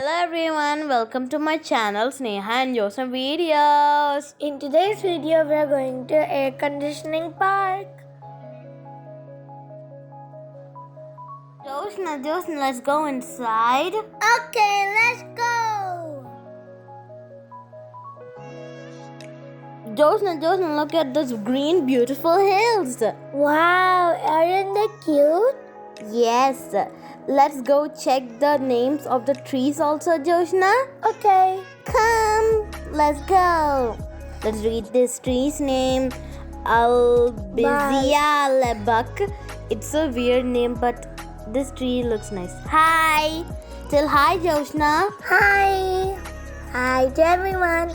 Hello everyone, welcome to my channel Sneha Jyothsna videos. In today's video, we are going to air conditioning park. Jyothsna, let's go inside. Okay, let's go. Jyothsna, look at those green beautiful hills. Wow, aren't they cute? Yes, let's go check the names of the trees also, Jyothsna. Okay. Come, let's go. Let's read this tree's name. Albizia lebak. It's a weird name, but this tree looks nice. Hi. Tell hi, Jyothsna. Hi. Hi to everyone.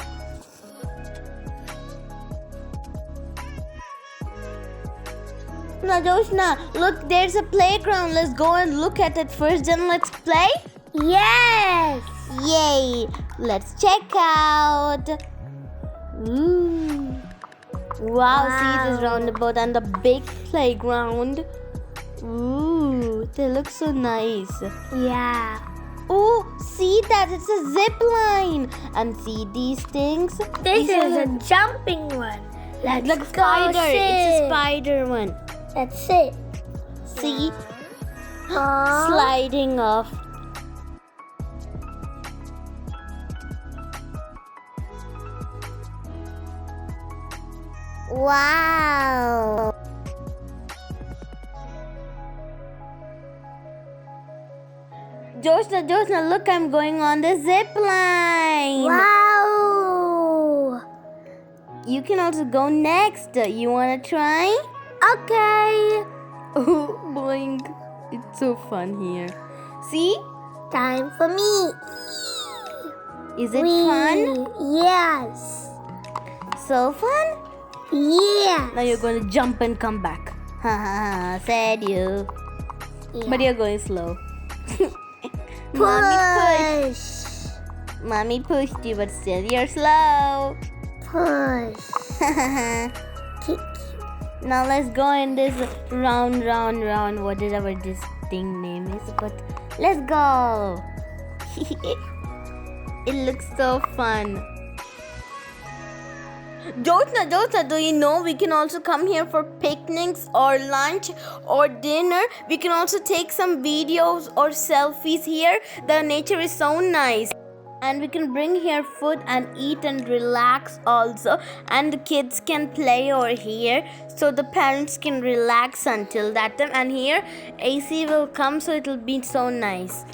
Now, Jyothsna, look, there's a playground. Let's go and look at it first, then let's play. Yes. Yay! Let's check out. Ooh. Wow, see this roundabout and the big playground. Ooh, they look so nice. Yeah. Oh, see that? It's a zip line. And see these things? This is a jumping one. Let's like go spider. sit. It's a spider one. Let's sit. See? Aww. Sliding off. Wow. Jyothsna, look, I'm going on the zip line. Wow. You can also go next. You wanna try? Okay. Oh, boing. It's so fun here. See? Time for me. Is it fun? Yes. So fun? Yeah. Now you're going to jump and come back. Ha ha ha, said you. Yeah. But you're going slow. Mommy Push. Mommy pushed you, but still you're slow. Push. Kick. Now let's go in this round, whatever this thing name is. But let's go. It looks so fun. Jyothsna, do you know we can also come here for picnics or lunch or dinner? We can also take some videos or selfies here. The nature is so nice. And we can bring here food and eat and relax also. And the kids can play over here. So the parents can relax until that time. And here AC will come, so it will be so nice.